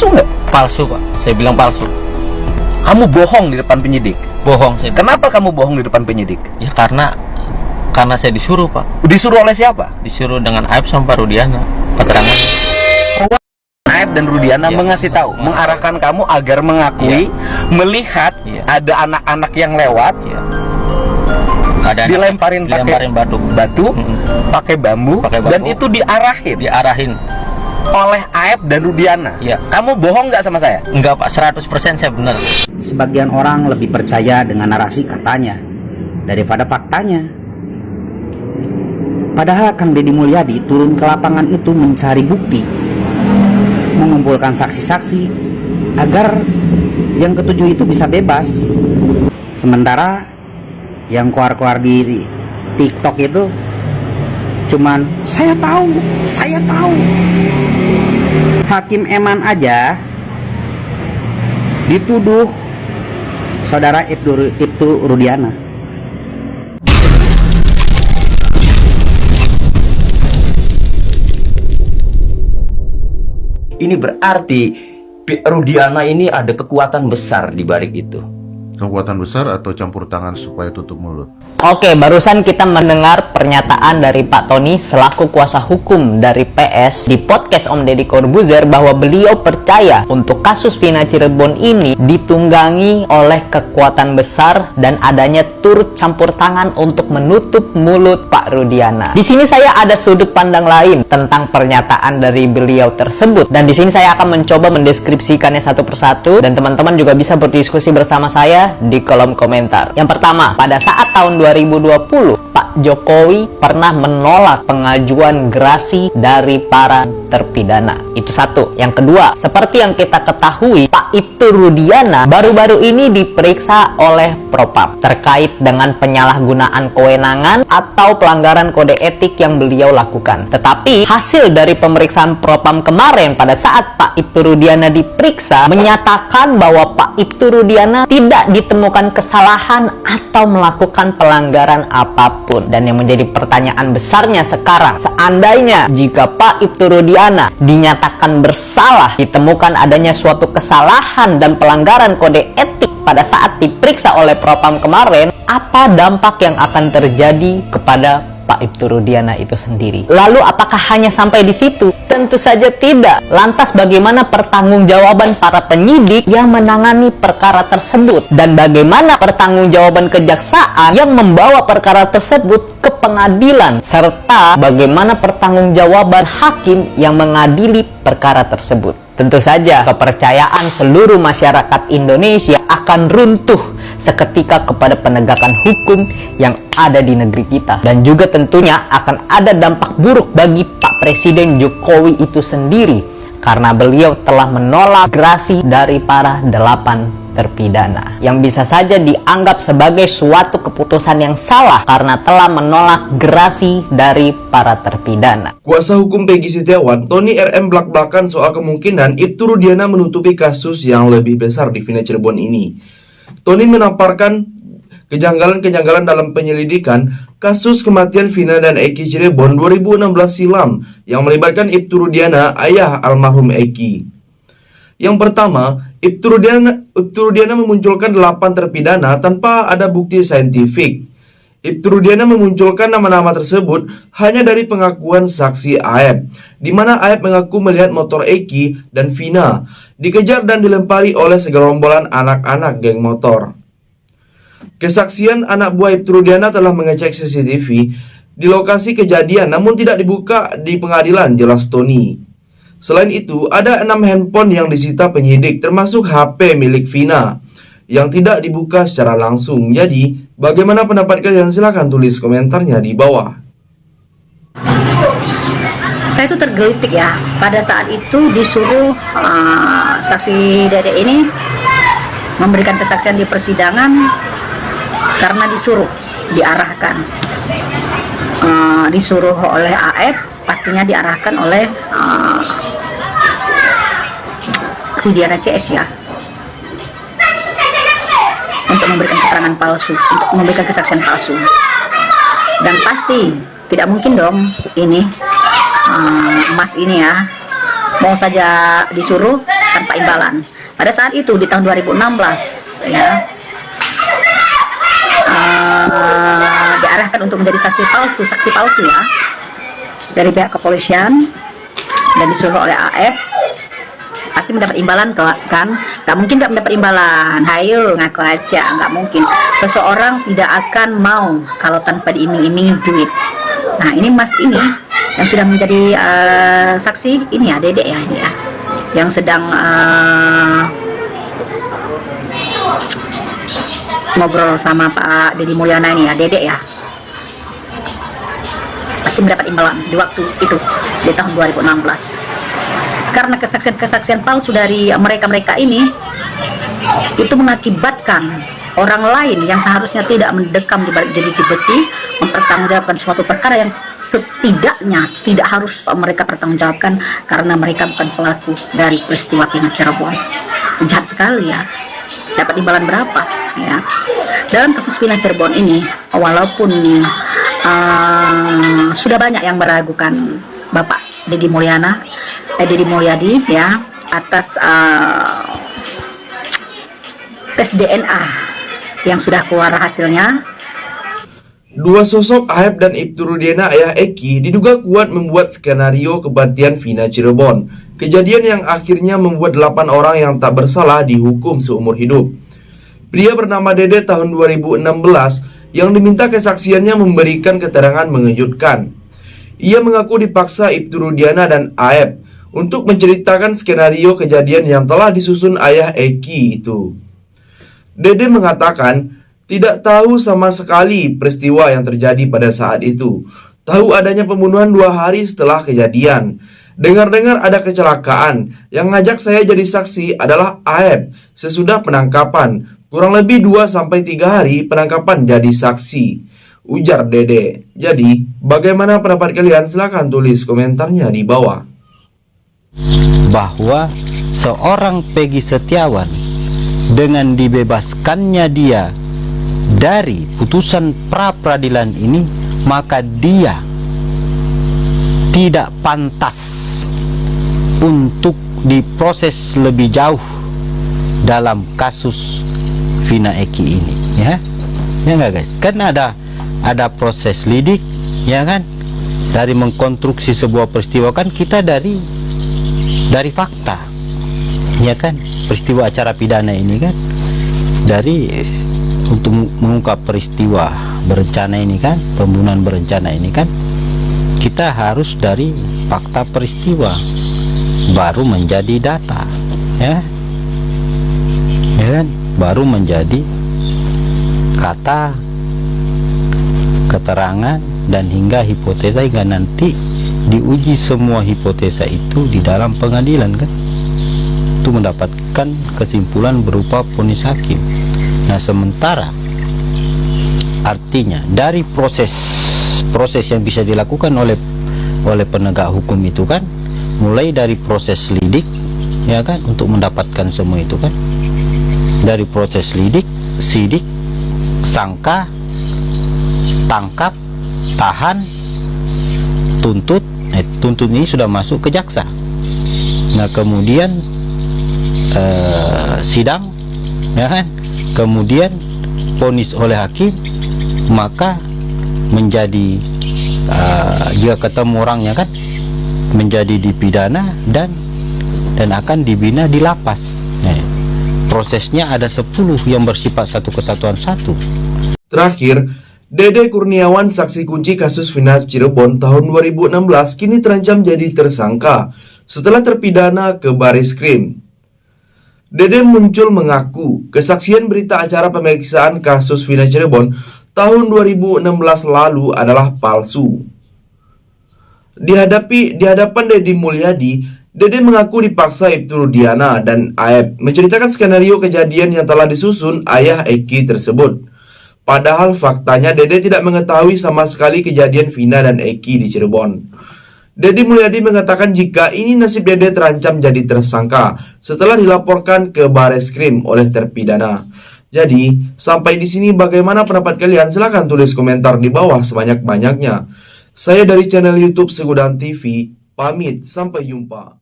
palsu nggak? Palsu, Pak. Saya bilang palsu. Kamu bohong di depan penyidik. Bohong saya. Kenapa kamu bohong di depan penyidik? Ya karena saya disuruh, Pak. Disuruh oleh siapa? Disuruh dengan Aib sama Rudiana. Keterangan. Aib dan Rudiana Iya. mengasih tahu, mengarahkan kamu agar mengakui, melihat ada anak-anak yang lewat, Ada dilemparin batu, pakai bambu, dan itu diarahin oleh Aib dan Rudiana. Iya. Kamu bohong nggak sama saya? Enggak, Pak. 100% saya benar. Sebagian orang lebih percaya dengan narasi katanya daripada faktanya. Padahal Kang Deddy Mulyadi turun ke lapangan itu mencari bukti, mengumpulkan saksi-saksi agar yang ketujuh itu bisa bebas. Sementara yang keluar-keluar di TikTok itu cuman saya tahu. Hakim Eman aja dituduh saudara Ibtu Rudiana. Ini berarti Rudiana ini ada kekuatan besar di balik itu. Kekuatan besar atau campur tangan supaya tutup mulut? Oke, barusan kita mendengar pernyataan dari Pak Tony selaku kuasa hukum dari PS di podcast Om Deddy Corbuzier bahwa beliau percaya untuk kasus Vina Cirebon ini ditunggangi oleh kekuatan besar dan adanya turut campur tangan untuk menutup mulut Pak Rudiana. Di sini saya ada sudut pandang lain tentang pernyataan dari beliau tersebut, dan di sini saya akan mencoba mendeskripsikannya satu persatu, dan teman-teman juga bisa berdiskusi bersama saya di kolom komentar. Yang pertama, pada saat tahun 2020, Pak Jokowi pernah menolak pengajuan gerasi dari para terpidana. Itu satu. Yang kedua, seperti yang kita ketahui, Pak Ibtu Rudiana baru-baru ini diperiksa oleh Propam terkait dengan penyalahgunaan kewenangan atau pelanggaran kode etik yang beliau lakukan. Tetapi hasil dari pemeriksaan Propam kemarin pada saat Pak Ibtu Rudiana diperiksa menyatakan bahwa Pak Ibtu Rudiana tidak ditemukan kesalahan atau melakukan pelanggaran apapun. Dan yang menjadi pertanyaan besarnya sekarang, seandainya jika Pak Ibtu Rudiana dinyatakan bersalah, ditemukan adanya suatu kesalahan dan pelanggaran kode etik pada saat diperiksa oleh Propam kemarin, apa dampak yang akan terjadi kepada Pak Ibtu Rudiana itu sendiri? Lalu apakah hanya sampai di situ? Tentu saja tidak. Lantas bagaimana pertanggungjawaban para penyidik yang menangani perkara tersebut? Dan bagaimana pertanggungjawaban kejaksaan yang membawa perkara tersebut ke pengadilan? Serta bagaimana pertanggungjawaban hakim yang mengadili perkara tersebut? Tentu saja kepercayaan seluruh masyarakat Indonesia akan runtuh seketika kepada penegakan hukum yang ada di negeri kita. Dan juga tentunya akan ada dampak buruk bagi Pak Presiden Jokowi itu sendiri, karena beliau telah menolak gerasi dari para 8 terpidana yang bisa saja dianggap sebagai suatu keputusan yang salah karena telah menolak gerasi dari para terpidana. Kuasa hukum Peggy Setiawan, Tony RM belak-belakan soal kemungkinan Ibtu Rudiana menutupi kasus yang lebih besar di Vina Cirebon ini. Tony menaparkan kejanggalan-kejanggalan dalam penyelidikan kasus kematian Vina dan Eki Cirebon 2016 silam yang melibatkan Ibtu Rudiana, ayah almarhum Eki. Yang pertama, Ibtu Rudiana memunculkan 8 terpidana tanpa ada bukti saintifik. Ibtu Rudiana memunculkan nama-nama tersebut hanya dari pengakuan saksi Aeb, di mana Aeb mengaku melihat motor Eki dan Vina dikejar dan dilempari oleh segerombolan anak-anak geng motor. Kesaksian anak buah Ibtu Rudiana telah mengecek CCTV di lokasi kejadian, namun tidak dibuka di pengadilan, jelas Tony. Selain itu, ada 6 handphone yang disita penyidik, termasuk HP milik Vina, yang tidak dibuka secara langsung. Jadi, bagaimana pendapat kalian? Silahkan tulis komentarnya di bawah. Saya itu tergelitik ya, pada saat itu disuruh saksi Dede ini memberikan kesaksian di persidangan karena disuruh, diarahkan, disuruh oleh AF, pastinya diarahkan oleh Rudiana CS ya, untuk memberikan keterangan palsu, untuk memberikan kesaksian palsu. Dan pasti tidak mungkin dong ini Mas ini ya mau saja disuruh tanpa imbalan. Pada saat itu di tahun 2016 ya, diarahkan untuk menjadi saksi palsu ya dari pihak kepolisian dan disuruh oleh AF. Pasti mendapat imbalan kan? Nggak mungkin nggak mendapat imbalan. Hayo ngaku aja, nggak mungkin. Seseorang tidak akan mau kalau tanpa diiming-iming duit. Nah ini Mas ini yang sudah menjadi saksi ini ya, Dedek ya ini ya, yang sedang ngobrol sama Pak Deddy Mulyana ini ya, Dedek ya, pasti mendapat imbalan di waktu itu di tahun 2016. Karena kesaksian palsu dari mereka ini itu mengakibatkan orang lain yang seharusnya tidak mendekam di balik jeruji besi mempertanggungjawabkan suatu perkara yang setidaknya tidak harus mereka pertanggungjawabkan karena mereka bukan pelaku dari peristiwa Pina Cirebon. Jahat sekali ya. Dapat imbalan berapa ya? Dalam kasus Pina Cirebon ini, walaupun sudah banyak yang meragukan Bapak Deddy Mulyadi ya atas tes DNA yang sudah keluar hasilnya. Dua sosok Aep dan Ibtu Rudiana ayah Eki diduga kuat membuat skenario kematian Vina Cirebon, kejadian yang akhirnya membuat 8 orang yang tak bersalah dihukum seumur hidup. Pria bernama Dede tahun 2016 yang diminta kesaksiannya memberikan keterangan mengejutkan. Ia mengaku dipaksa Ibtu Rudiana dan Aep untuk menceritakan skenario kejadian yang telah disusun ayah Eki itu. Dede mengatakan tidak tahu sama sekali peristiwa yang terjadi pada saat itu. Tahu adanya pembunuhan 2 hari setelah kejadian. Dengar-dengar ada kecelakaan. Yang ngajak saya jadi saksi adalah Aep. Sesudah penangkapan, kurang lebih 2-3 hari penangkapan jadi saksi, ujar Dede. Jadi, bagaimana pendapat kalian? Silahkan tulis komentarnya di bawah. Bahwa seorang Peggy Setiawan dengan dibebaskannya dia dari putusan pra-peradilan ini, maka dia tidak pantas untuk diproses lebih jauh dalam kasus Vina Eki ini, ya enggak guys? Kan ada proses lidik, ya kan, dari mengkonstruksi sebuah peristiwa. Kan kita dari fakta, ya kan, peristiwa acara pidana ini kan, dari untuk mengungkap peristiwa berencana ini kan, pembunuhan berencana ini kan, kita harus dari fakta peristiwa baru menjadi data, ya kan, baru menjadi kata, keterangan, dan hingga hipotesa, hingga nanti diuji semua hipotesa itu di dalam pengadilan kan, itu mendapatkan kesimpulan berupa vonis hakim. Nah, sementara artinya dari proses yang bisa dilakukan oleh penegak hukum itu kan, mulai dari proses lidik, ya kan, untuk mendapatkan semua itu kan, dari proses lidik, sidik, sangka, tangkap, tahan, tuntut. Tuntut ini sudah masuk ke jaksa. Nah, kemudian sidang, ya kan, kemudian vonis oleh hakim, maka menjadi jika ketemu orangnya kan, menjadi dipidana dan akan dibina di lapas. Nah, prosesnya ada 10 yang bersifat satu kesatuan satu. Terakhir, Dede Kurniawan, saksi kunci kasus Vina Cirebon tahun 2016, kini terancam jadi tersangka setelah terpidana ke Bareskrim. Dede muncul mengaku kesaksian berita acara pemeriksaan kasus Vina Cirebon tahun 2016 lalu adalah palsu. Di hadapan Deddy Mulyadi, Dede mengaku dipaksa Ibtu Rudiana dan Aep menceritakan skenario kejadian yang telah disusun ayah Eki tersebut. Padahal faktanya Dede tidak mengetahui sama sekali kejadian Vina dan Eki di Cirebon. Deddy Mulyadi mengatakan jika ini nasib Dede terancam jadi tersangka setelah dilaporkan ke Bareskrim oleh terpidana. Jadi, sampai di sini bagaimana pendapat kalian? Silahkan tulis komentar di bawah sebanyak-banyaknya. Saya dari channel YouTube Segudan TV, pamit, sampai jumpa.